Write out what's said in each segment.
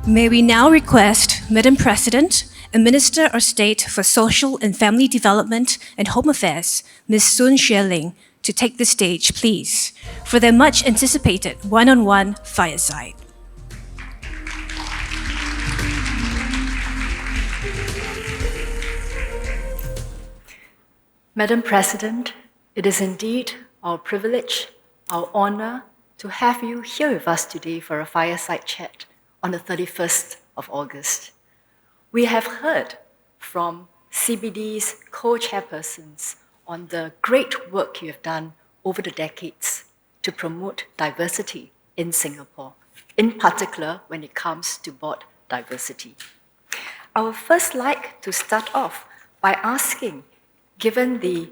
May we now request Madam President and Minister of State for Social and Family Development and Home Affairs, Ms Sun Xueling, to take the stage, please, for their much anticipated one-on-one fireside. Madam President, it is indeed our privilege, our honor to have you here with us today for a fireside chat on the 31st of August. We have heard from CBD's co-chairpersons on the great work you have done over the decades to promote diversity in Singapore, in particular when it comes to board diversity. I would first like to start off by asking, given the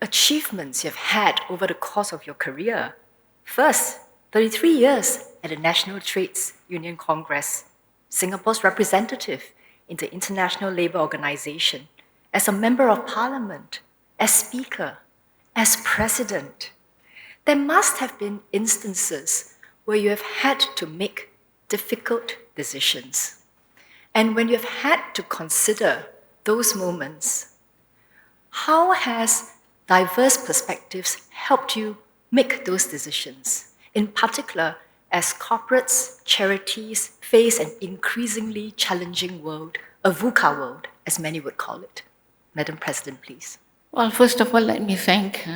achievements you've had over the course of your career, first, 33 years at the National Trades Union Congress, Singapore's representative in the International Labour Organization, as a member of parliament, as speaker, as president. There must have been instances where you have had to make difficult decisions. And when you've had to consider those moments, how has diverse perspectives helped you make those decisions? In particular, as corporates, charities face an increasingly challenging world, a VUCA world, as many would call it. Madam President, please. Well, first of all, let me thank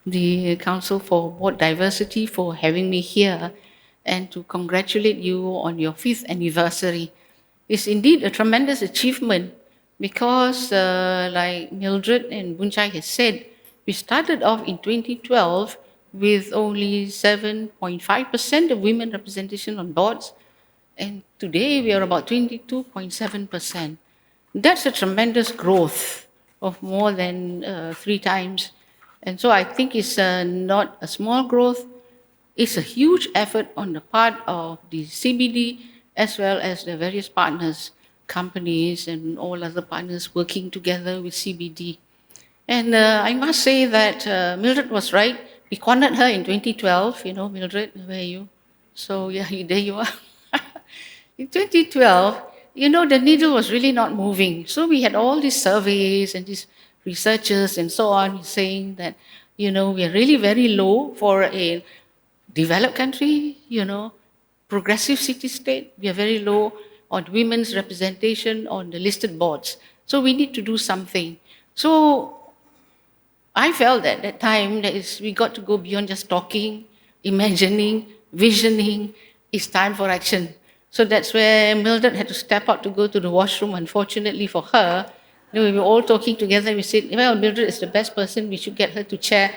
the Council for Board Diversity for having me here and to congratulate you on your 5th anniversary. It's indeed a tremendous achievement because, like Mildred and Bunchai has said, we started off in 2012 with only 7.5% of women representation on boards, and today we are about 22.7%. That's a tremendous growth of more than 3 times. And so I think it's not a small growth, it's a huge effort on the part of the CBD as well as the various partners, companies and all other partners working together with CBD. And I must say that Mildred was right. We cornered her in 2012, Mildred, where are you? So yeah, there you are. In 2012, the needle was really not moving. So we had all these surveys and these researchers and so on saying that, we are really very low for a developed country, progressive city-state. We are very low on women's representation on the listed boards. So we need to do something. So I felt at that time that we got to go beyond just talking, imagining, visioning. It's time for action. So that's where Mildred had to step out to go to the washroom. Unfortunately for her, we were all talking together. We said, well, Mildred is the best person. We should get her to chair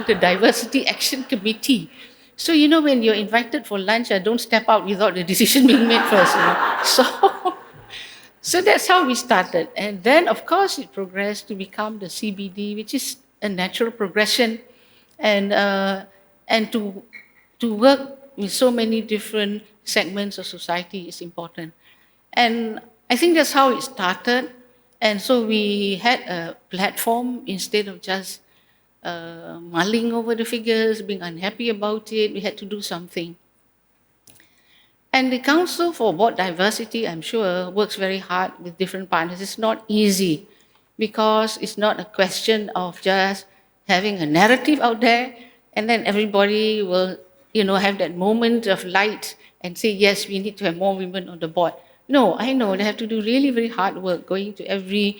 the Diversity Action Committee. So, when you're invited for lunch, I don't step out without the decision being made first. So that's how we started. And then, of course, it progressed to become the CBD, which is a natural progression. And to work with so many different segments of society is important. And I think that's how it started. And so we had a platform instead of just mulling over the figures, being unhappy about it. We had to do something. And the Council for Board Diversity, I'm sure, works very hard with different partners. It's not easy because it's not a question of just having a narrative out there and then everybody will, have that moment of light and say, yes, we need to have more women on the board. No, I know they have to do really very hard work, going to every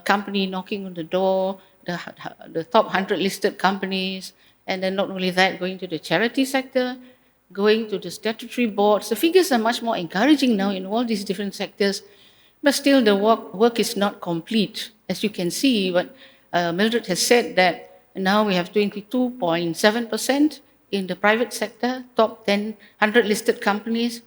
company, knocking on the door, the top 100 listed companies, and then not only that, going to the charity sector, going to the statutory boards. The figures are much more encouraging now in all these different sectors, but still the work is not complete. As you can see, what Mildred has said that now we have 22.7% in the private sector, top 100 listed companies,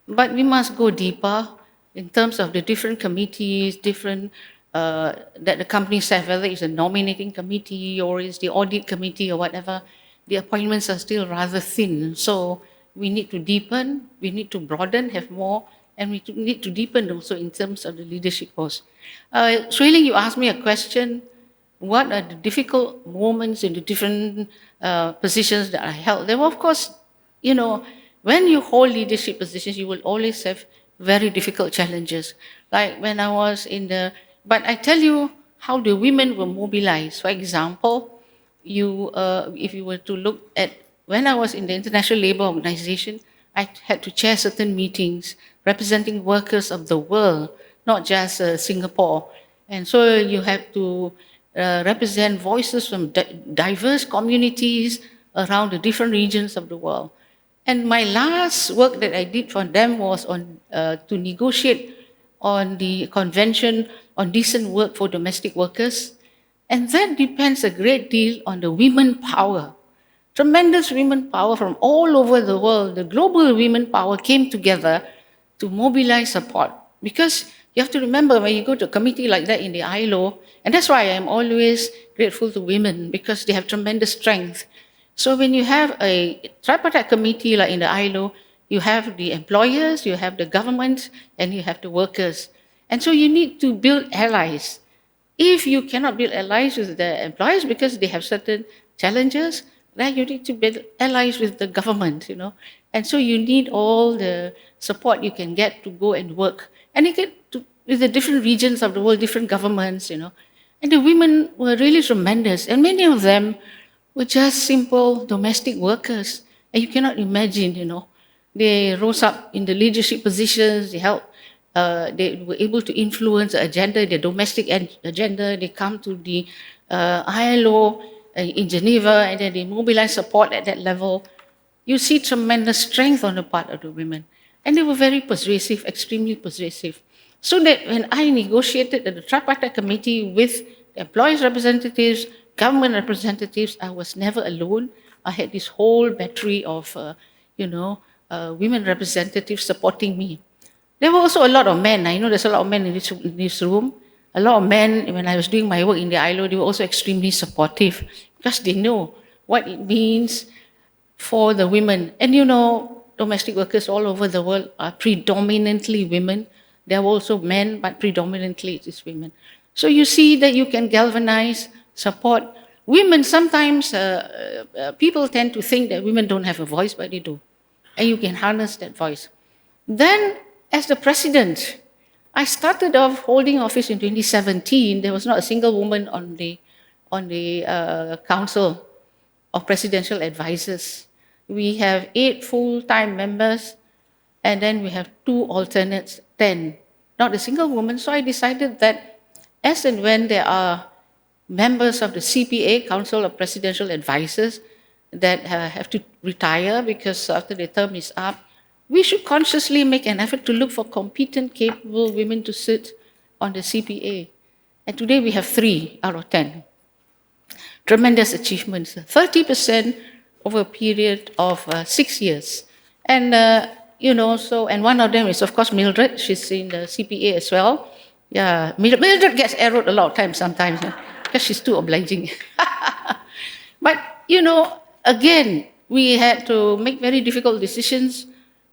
but we must go deeper in terms of the different committees, that the companies have, whether it's a nominating committee or it's the audit committee or whatever, the appointments are still rather thin. So we need to deepen, we need to broaden, have more, and we need to deepen also in terms of the leadership post. Xueling, you asked me a question, what are the difficult moments in the different positions that I held? There were, of course, when you hold leadership positions, you will always have very difficult challenges. Like when I was but I tell you how the women were mobilized. For example, if you were to look at when I was in the International Labour Organization, I had to chair certain meetings representing workers of the world, not just Singapore. And so you have to represent voices from diverse communities around the different regions of the world. And my last work that I did for them was to negotiate on the Convention on Decent Work for Domestic Workers. And that depends a great deal on the women power. Tremendous women power from all over the world. The global women power came together to mobilize support. Because you have to remember when you go to a committee like that in the ILO, and that's why I'm always grateful to women because they have tremendous strength. So when you have a tripartite committee like in the ILO, you have the employers, you have the government, and you have the workers. And so you need to build allies. If you cannot build allies with the employers because they have certain challenges, then you need to build allies with the government, And so you need all the support you can get to go and work. And you get with the different regions of the world, different governments, And the women were really tremendous. And many of them were just simple domestic workers. And you cannot imagine, They rose up in the leadership positions, they were able to influence the agenda, the domestic agenda. They come to the ILO in Geneva, and then they mobilize support at that level. You see tremendous strength on the part of the women. And they were very persuasive, extremely persuasive. So that when I negotiated at the tripartite committee with the employees' representatives, government representatives, I was never alone. I had this whole battery of, women representatives supporting me. There were also a lot of men. I know there's a lot of men in this room. A lot of men, when I was doing my work in the ILO, they were also extremely supportive because they know what it means for the women. And domestic workers all over the world are predominantly women. There are also men, but predominantly it is women. So you see that you can galvanize, support. Women, sometimes people tend to think that women don't have a voice, but they do. And you can harness that voice. Then, as the president, I started off holding office in 2017. There was not a single woman on the Council of Presidential Advisors. We have 8 full-time members, and then we have 2 alternates, 10. Not a single woman. So I decided that as and when there are members of the CPA, Council of Presidential Advisors, that have to retire because after their term is up, we should consciously make an effort to look for competent, capable women to sit on the CPA. And today we have 3 out of 10. Tremendous achievements, 30% over a period of 6 years. And, and one of them is, of course, Mildred. She's in the CPA as well. Yeah, Mildred gets arrowed a lot of times sometimes because she's too obliging. But, again, we had to make very difficult decisions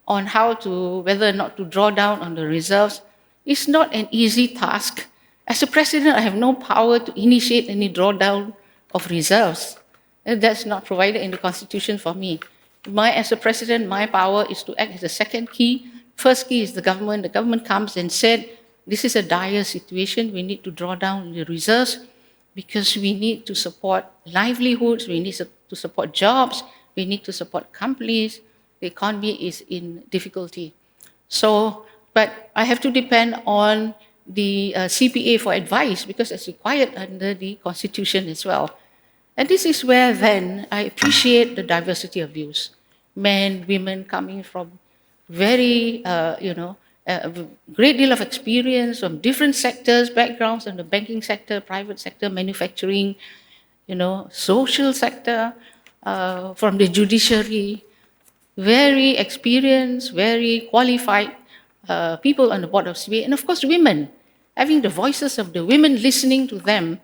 on whether or not to draw down on the reserves. It's not an easy task. As a president, I have no power to initiate any drawdown of reserves. That's not provided in the Constitution for me. As a president, my power is to act as the second key. First key is the government. The government comes and said, this is a dire situation. We need to draw down the reserves because we need to support livelihoods. We need to support jobs. We need to support companies. The economy is in difficulty. But I have to depend on the CPA for advice because it's required under the Constitution as well. And this is where then I appreciate the diversity of views. Men, women coming from very, a great deal of experience from different sectors, backgrounds in the banking sector, private sector, manufacturing, social sector, from the judiciary, very experienced, very qualified people on the board of CBA, and of course women, having the voices of the women, listening to them,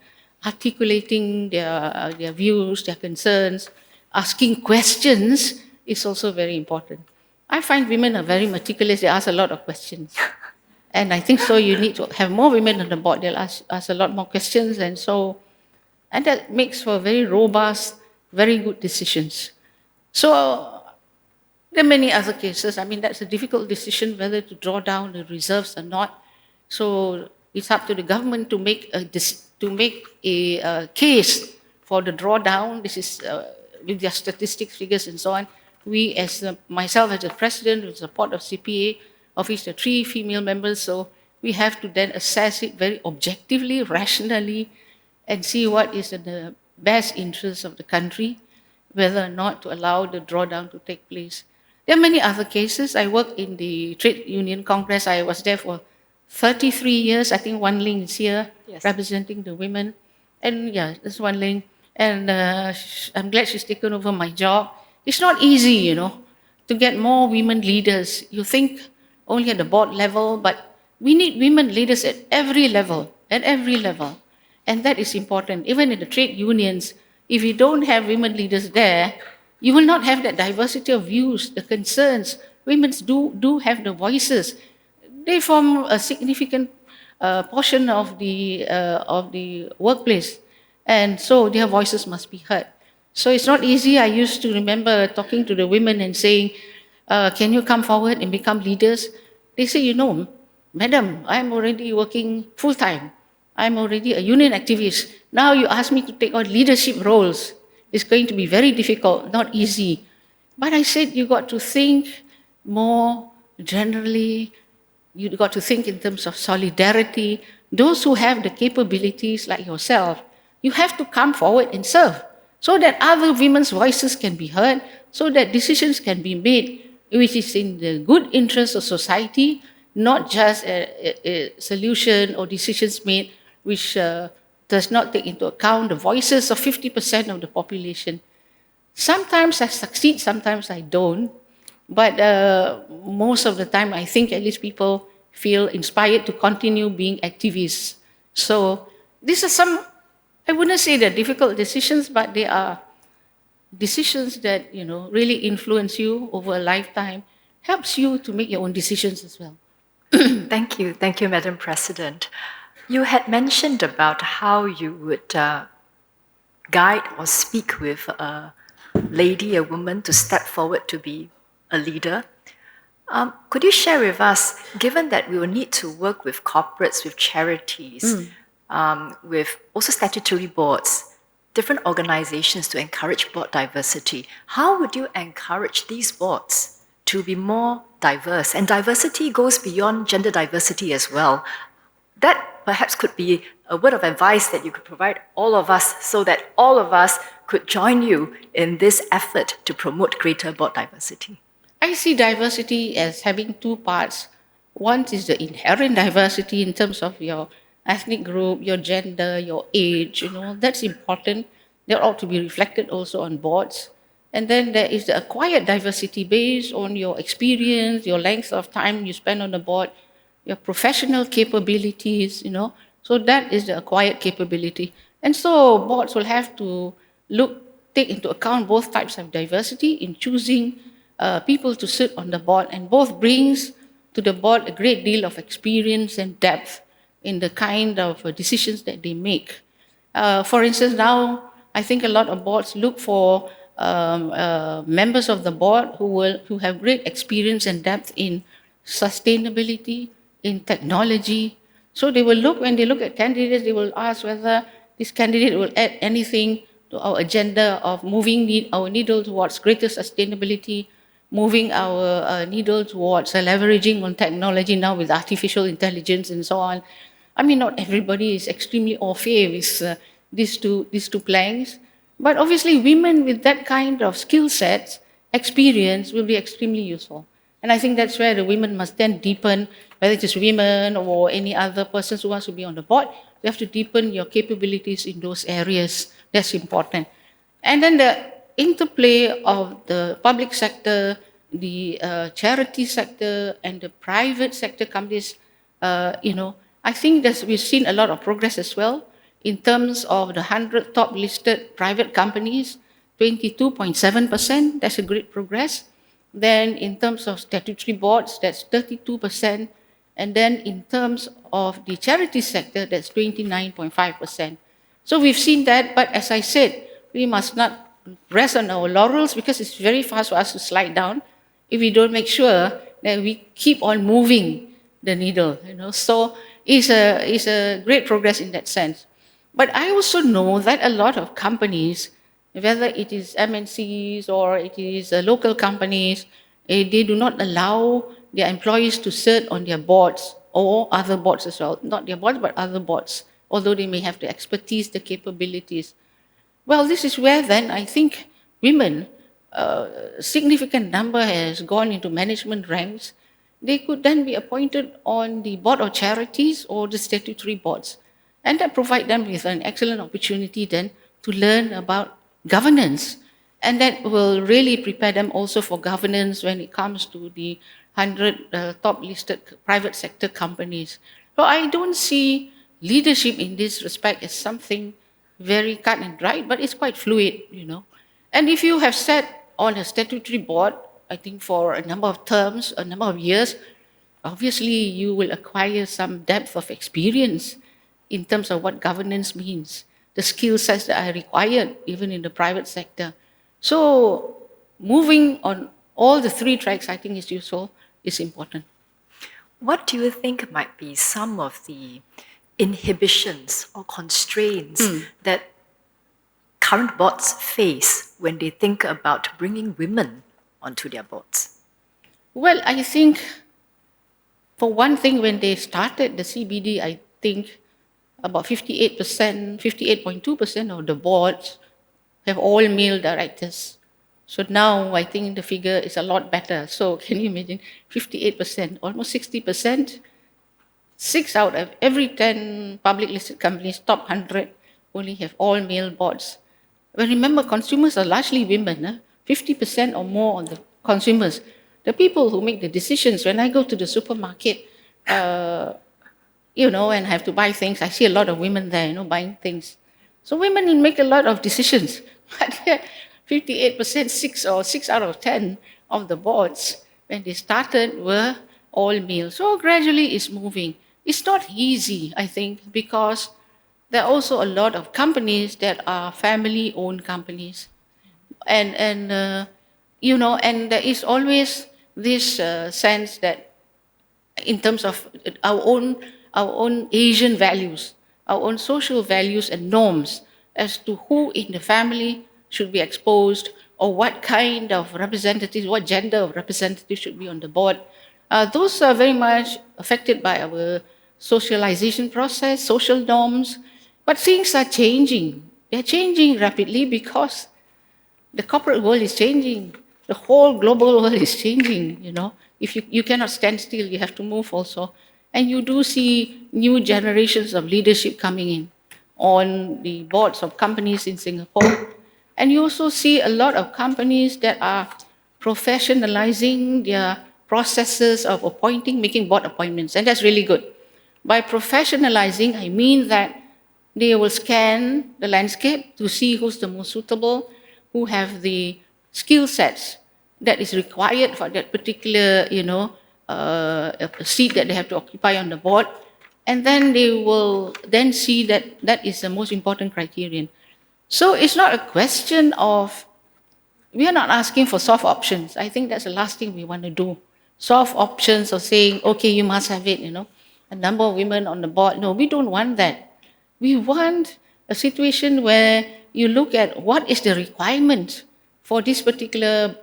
articulating their views, their concerns, asking questions is also very important. I find women are very meticulous. They ask a lot of questions. And I think so you need to have more women on the board. They'll ask a lot more questions. And that makes for very robust, very good decisions. So There are many other cases. I mean, that's a difficult decision whether to draw down the reserves or not. So it's up to the government to make a case for the drawdown. This is with their statistics, figures, and so on. We, as myself as the president, with support of CPA, of which there are 3 female members, so we have to then assess it very objectively, rationally, and see what is in the best interest of the country, whether or not to allow the drawdown to take place. There are many other cases. I worked in the Trade Union Congress. I was there for 33 years. I think Wan Ling is here Yes. representing the women. And yeah, there's Wan Ling. And I'm glad she's taken over my job. It's not easy, to get more women leaders. You think only at the board level, but we need women leaders at every level, And that is important. Even in the trade unions, if you don't have women leaders there, you will not have that diversity of views, the concerns. Women do have the voices. They form a significant portion of the workplace, and so their voices must be heard. So it's not easy. I used to remember talking to the women and saying, "Can you come forward and become leaders?" They say, "Madam, I'm already working full time. I'm already a union activist. Now you ask me to take on leadership roles. It's going to be very difficult, not easy." But I said, you got to think more generally. You got to think in terms of solidarity. Those who have the capabilities like yourself, you have to come forward and serve so that other women's voices can be heard, so that decisions can be made which is in the good interest of society, not just a solution or decisions made which does not take into account the voices of 50% of the population. Sometimes I succeed, sometimes I don't. But most of the time, I think at least people feel inspired to continue being activists. So these are some, I wouldn't say they're difficult decisions, but they are decisions that, really influence you over a lifetime, helps you to make your own decisions as well. Thank you, Madam President. You had mentioned about how you would guide or speak with a lady, a woman, to step forward to be a leader. Could you share with us, given that we will need to work with corporates, with charities, with also statutory boards, different organizations to encourage board diversity, how would you encourage these boards to be more diverse? And diversity goes beyond gender diversity as well. That perhaps could be a word of advice that you could provide all of us so that all of us could join you in this effort to promote greater board diversity. I see diversity as having 2 parts. One is the inherent diversity in terms of your ethnic group, your gender, your age, that's important. That ought to be reflected also on boards. And then there is the acquired diversity based on your experience, your length of time you spend on the board, your professional capabilities, So that is the acquired capability. And so boards will have to take into account both types of diversity in choosing people to sit on the board, and both brings to the board a great deal of experience and depth in the kind of decisions that they make. For instance, now I think a lot of boards look for members of the board who have great experience and depth in sustainability, in technology. So when they look at candidates, they will ask whether this candidate will add anything to our agenda of moving our needle towards greater sustainability, moving our needle towards leveraging on technology now with artificial intelligence and so on. I mean, not everybody is extremely au fait with these two planks, but obviously women with that kind of skill sets, experience will be extremely useful. And I think that's where the women must then deepen, whether it is women or any other persons who wants to be on the board, you have to deepen your capabilities in those areas. That's important. And then the interplay of the public sector, the charity sector, and the private sector companies, I think we've seen a lot of progress as well in terms of the 100 top listed private companies, 22.7%, that's a great progress. Then in terms of statutory boards, that's 32%. And then in terms of the charity sector, that's 29.5%. So we've seen that, but as I said, we must not rest on our laurels because it's very fast for us to slide down if we don't make sure that we keep on moving the needle, So it's a great progress in that sense. But I also know that a lot of companies, whether it is MNCs or it is local companies, they do not allow their employees to sit on their boards or other boards as well. Not their boards, but other boards, although they may have the expertise, the capabilities. Well, this is where then I think women, a significant number has gone into management ranks. They could then be appointed on the board of charities or the statutory boards. And that provide them with an excellent opportunity then to learn about governance. And that will really prepare them also for governance when it comes to the 100 top listed private sector companies. So I don't see leadership in this respect as something very cut and dry, but it's quite fluid. And if you have sat on a statutory board, I think for a number of terms, a number of years, obviously you will acquire some depth of experience in terms of what governance means, the skill sets that are required even in the private sector. So moving on all the three tracks, I think is useful, is important. What do you think might be some of the inhibitions or constraints that current boards face when they think about bringing women onto their boards? Well, I think, for one thing, when they started the CBD, I think about 58.2% of the boards have all male directors. So now I think the figure is a lot better. So can you imagine 58%, almost 60%? 6 out of every 10 public listed companies, top 100, only have all male boards. But remember, consumers are largely women. 50% or more of the consumers, the people who make the decisions. When I go to the supermarket, and have to buy things, I see a lot of women there, buying things. So women make a lot of decisions. But 58%, 6 out of 10 of the boards, when they started, were all male. So gradually it's moving. It's not easy, I think, because there are also a lot of companies that are family-owned companies. And there is always this sense that in terms of our own Asian values, our own social values and norms as to who in the family should be exposed or what kind of representatives, what gender of representatives should be on the board. Those are very much affected by our socialization process, social norms. But things are changing. They're changing rapidly because the corporate world is changing. The whole global world is changing, If you cannot stand still, you have to move also. And you do see new generations of leadership coming in on the boards of companies in Singapore. And you also see a lot of companies that are professionalizing their processes of making board appointments. And that's really good. By professionalizing, I mean that they will scan the landscape to see who's the most suitable, who have the skill sets that is required for that particular, seat that they have to occupy on the board. And then they will then see that that is the most important criterion. So it's not a question of, we are not asking for soft options. I think that's the last thing we want to do. Soft options of saying, okay, you must have it, a number of women on the board. No, we don't want that. We want a situation where you look at what is the requirement for this particular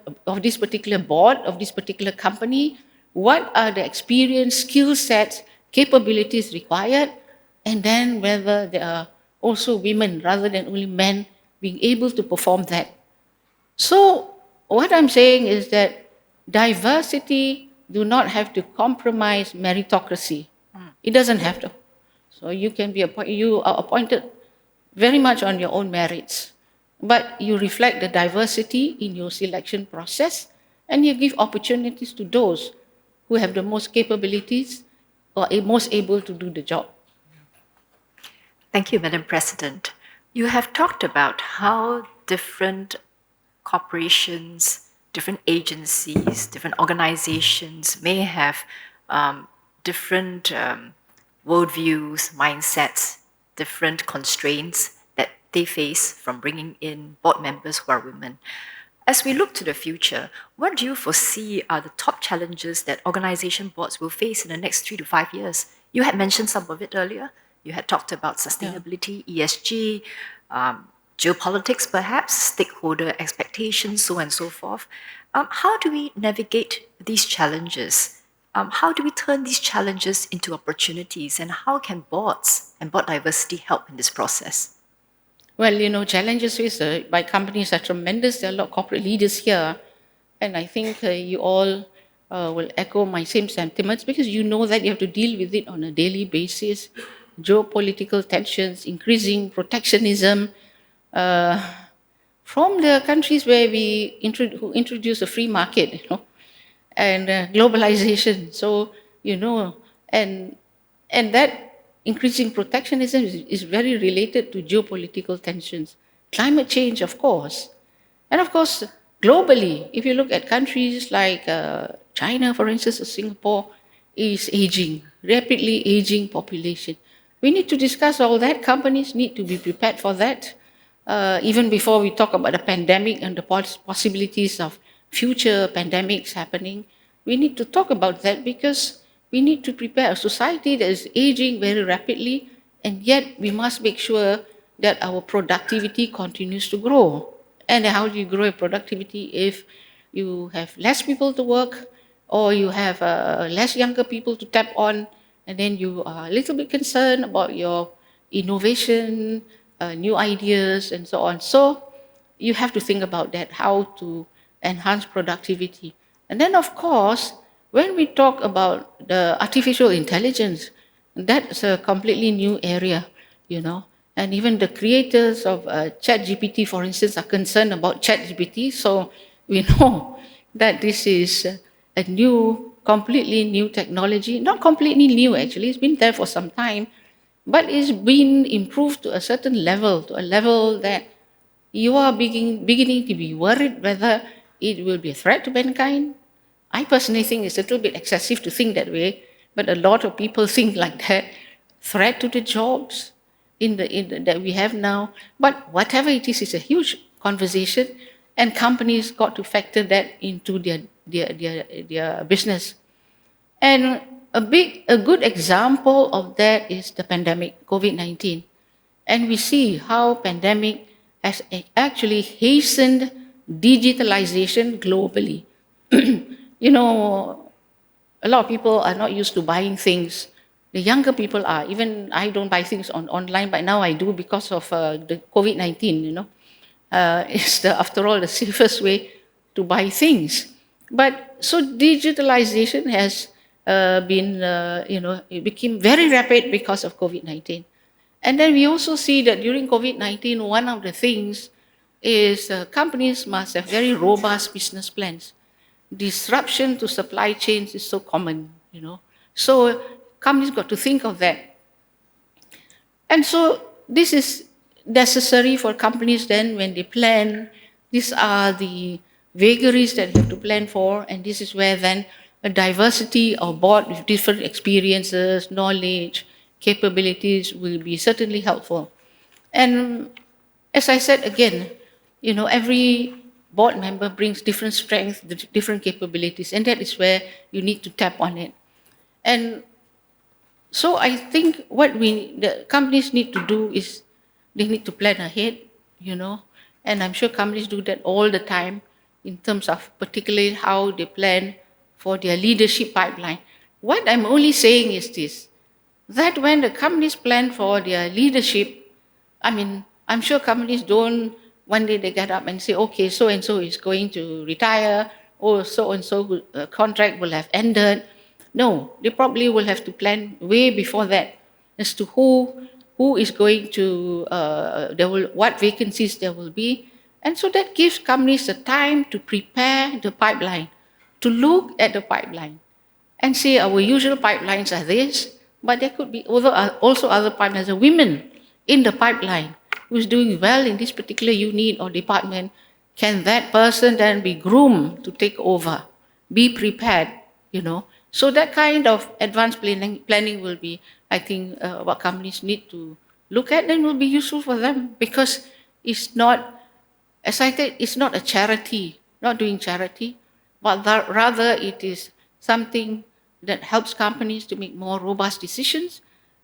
board, of this particular company, what are the experience, skill sets, capabilities required, and then whether there are also women rather than only men being able to perform that. So what I'm saying is that diversity do not have to compromise meritocracy. It doesn't have to. So you are appointed very much on your own merits, but you reflect the diversity in your selection process, and you give opportunities to those who have the most capabilities or are most able to do the job. Thank you, Madam President. You have talked about how different corporations, different agencies, different organizations may have different worldviews, mindsets, different constraints that they face from bringing in board members who are women. As we look to the future, what do you foresee are the top challenges that organization boards will face in the next 3 to 5 years? You had mentioned some of it earlier. You had talked about sustainability, ESG, geopolitics perhaps, stakeholder expectations, so on and so forth. How do we navigate these challenges? How do we turn these challenges into opportunities? And how can boards and board diversity help in this process? Well, challenges faced by companies are tremendous. There are a lot of corporate leaders here. And I think you all will echo my same sentiments because you know that you have to deal with it on a daily basis. Geopolitical tensions, increasing protectionism from the countries where who introduce a free market, and globalization. So, and that increasing protectionism is very related to geopolitical tensions. Climate change, of course. And of course, globally, if you look at countries like China, for instance, or Singapore, is aging, rapidly aging population. We need to discuss all that. Companies need to be prepared for that. Even before we talk about the pandemic and the possibilities of future pandemics happening, we need to talk about that because we need to prepare a society that is aging very rapidly, and yet we must make sure that our productivity continues to grow. And how do you grow your productivity if you have less people to work or you have less younger people to tap on, and then you are a little bit concerned about your innovation, new ideas, and so on. So you have to think about that, how to enhance productivity. And then, of course, when we talk about the artificial intelligence, that's a completely new area, and even the creators of ChatGPT, for instance, are concerned about ChatGPT. So we know that this is a completely new technology. Not completely new, actually. It's been there for some time, but it's been improved to a certain level, to a level that you are beginning to be worried whether it will be a threat to mankind. I personally think it's a little bit excessive to think that way, but a lot of people think like that. Threat to the jobs that we have now. But whatever it is, it's a huge conversation, and companies got to factor that into their business. And a good example of that is the pandemic, COVID-19. And we see how pandemic has actually hastened digitalization globally. A lot of people are not used to buying things. The younger people are. Even I don't buy things online, but now I do because of the COVID-19, It's after all the safest way to buy things. But so digitalization has it became very rapid because of COVID-19. And then we also see that during COVID-19, one of the things is companies must have very robust business plans. Disruption to supply chains is so common, So companies got to think of that. And so this is necessary for companies then when they plan. These are the vagaries that you have to plan for, and this is where then a diversity of board with different experiences, knowledge, capabilities will be certainly helpful. And as I said again, every board member brings different strengths, different capabilities, and that is where you need to tap on it. And so I think what the companies need to do is they need to plan ahead, and I'm sure companies do that all the time in terms of particularly how they plan for their leadership pipeline. What I'm only saying is this, that when the companies plan for their leadership, I'm sure companies don't, one day they get up and say, okay, so-and-so is going to retire, or so-and-so contract will have ended. No, they probably will have to plan way before that as to who is going to, what vacancies there will be. And so that gives companies the time to prepare the pipeline, to look at the pipeline and say our usual pipelines are this, but there could be also other pipelines. There are women in the pipeline who is doing well in this particular unit or department. Can that person then be groomed to take over, be prepared, So that kind of advanced planning will be, I think, what companies need to look at, and will be useful for them because it's not, as I said, it's not a charity not doing charity, but rather it is something that helps companies to make more robust decisions,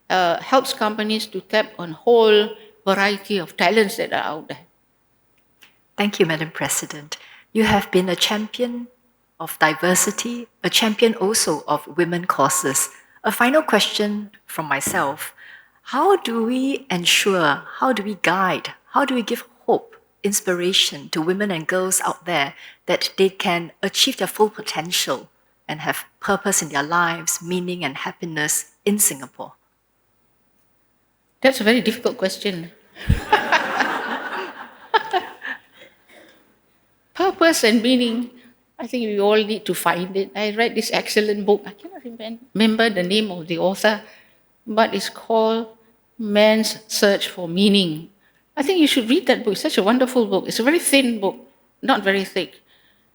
helps companies to tap on whole variety of talents that are out there. Thank you, Madam President. You have been a champion of diversity, a champion also of women causes. A final question from myself. How do we ensure, how do we guide, how do we give hope, inspiration to women and girls out there that they can achieve their full potential and have purpose in their lives, meaning and happiness in Singapore? That's a very difficult question. Purpose and meaning, I think we all need to find it. I read this excellent book. I cannot remember the name of the author, but it's called Man's Search for Meaning. I think you should read that book. It's such a wonderful book. It's a very thin book, not very thick.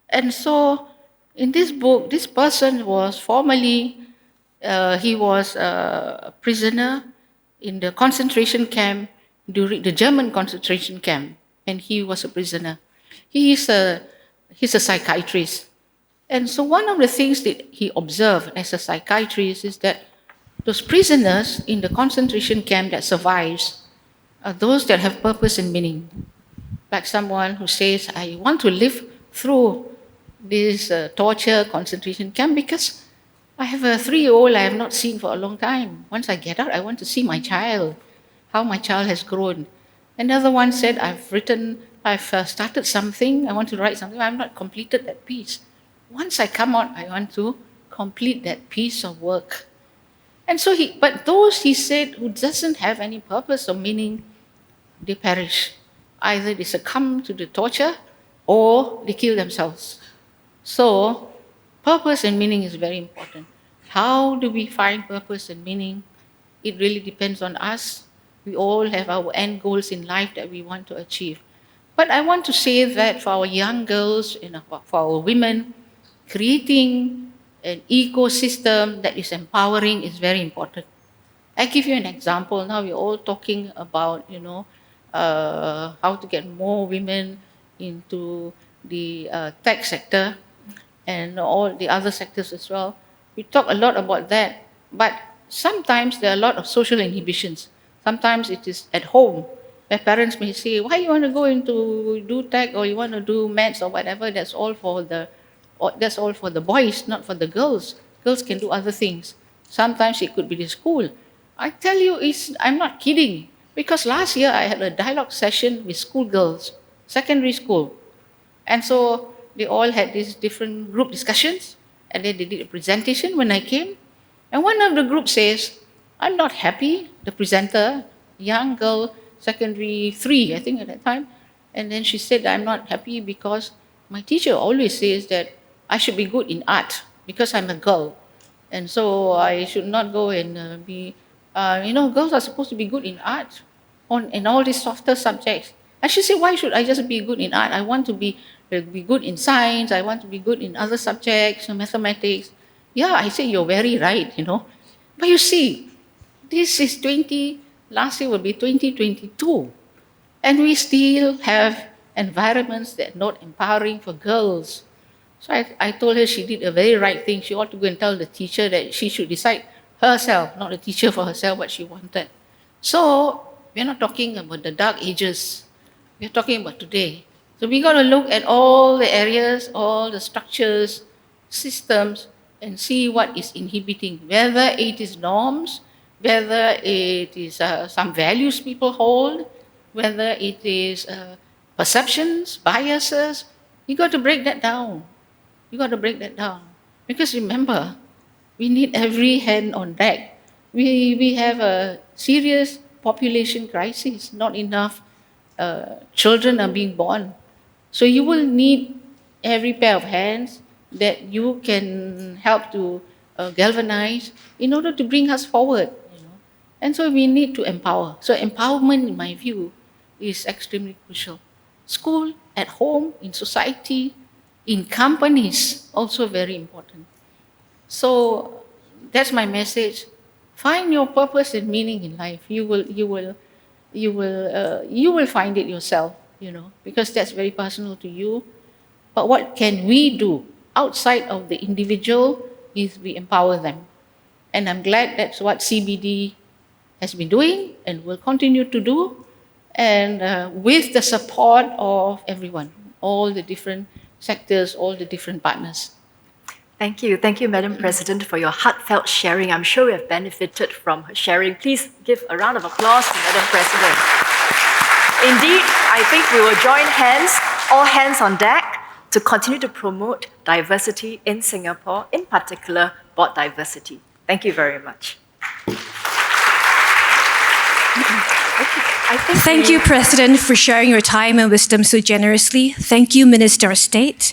And so, in this book, this person was formerly, he was a prisoner in the concentration camp during the German concentration camp, and he was a prisoner. He's a psychiatrist. And so one of the things that he observed as a psychiatrist is that those prisoners in the concentration camp that survives are those that have purpose and meaning. Like someone who says, I want to live through this torture concentration camp because I have a 3-year-old I have not seen for a long time. Once I get out, I want to see my child, how my child has grown. Another one said, I've started something, I want to write something, I've not completed that piece. Once I come out, I want to complete that piece of work. And so but those, he said, who doesn't have any purpose or meaning, they perish. Either they succumb to the torture or they kill themselves. So, purpose and meaning is very important. How do we find purpose and meaning? It really depends on us. We all have our end goals in life that we want to achieve. But I want to say that for our young girls and for our women, creating an ecosystem that is empowering is very important. I give you an example. Now we're all talking about, how to get more women into the tech sector and all the other sectors as well. We talk a lot about that, but sometimes there are a lot of social inhibitions. Sometimes it is at home where parents may say, why you want to go into do tech or you want to do maths or whatever, that's all for the boys, not for the girls. Girls can do other things. Sometimes it could be the school. I tell you, I'm not kidding, because last year I had a dialogue session with schoolgirls, secondary school. And so they all had these different group discussions, and then they did a presentation when I came. And one of the group says, I'm not happy, the presenter, young girl, secondary 3, I think at that time. And then she said, I'm not happy because my teacher always says that I should be good in art because I'm a girl. And so I should not go and be, girls are supposed to be good in art in all these softer subjects. And she said, why should I just be good in art? I want to be good in science. I want to be good in other subjects, mathematics. Yeah, I say, you're very right, But you see, this is last year will be 2022. And we still have environments that are not empowering for girls. So I told her she did a very right thing. She ought to go and tell the teacher that she should decide herself, not the teacher for herself, what she wanted. So we're not talking about the dark ages. We're talking about today. So we got to look at all the areas, all the structures, systems, and see what is inhibiting, whether it is norms, whether it is some values people hold, whether it is perceptions, biases. You got to break that down. Because remember, we need every hand on deck. We have a serious population crisis. Not enough children are being born. So you will need every pair of hands that you can help to galvanize in order to bring us forward. And so we need to empower. So empowerment, in my view, is extremely crucial. School, at home, in society, in companies, also very important. So that's my message. Find your purpose and meaning in life. You will find it yourself, because that's very personal to you. But what can we do outside of the individual is we empower them. And I'm glad that's what CBD has been doing and will continue to do, and with the support of everyone, all the different sectors, all the different partners. Thank you. Thank you, Madam President, for your heartfelt sharing. I'm sure we have benefited from her sharing. Please give a round of applause to Madam President. Indeed, I think we will join hands, all hands on deck, to continue to promote diversity in Singapore, in particular, board diversity. Thank you very much. Thank you, President, for sharing your time and wisdom so generously. Thank you, Minister of State.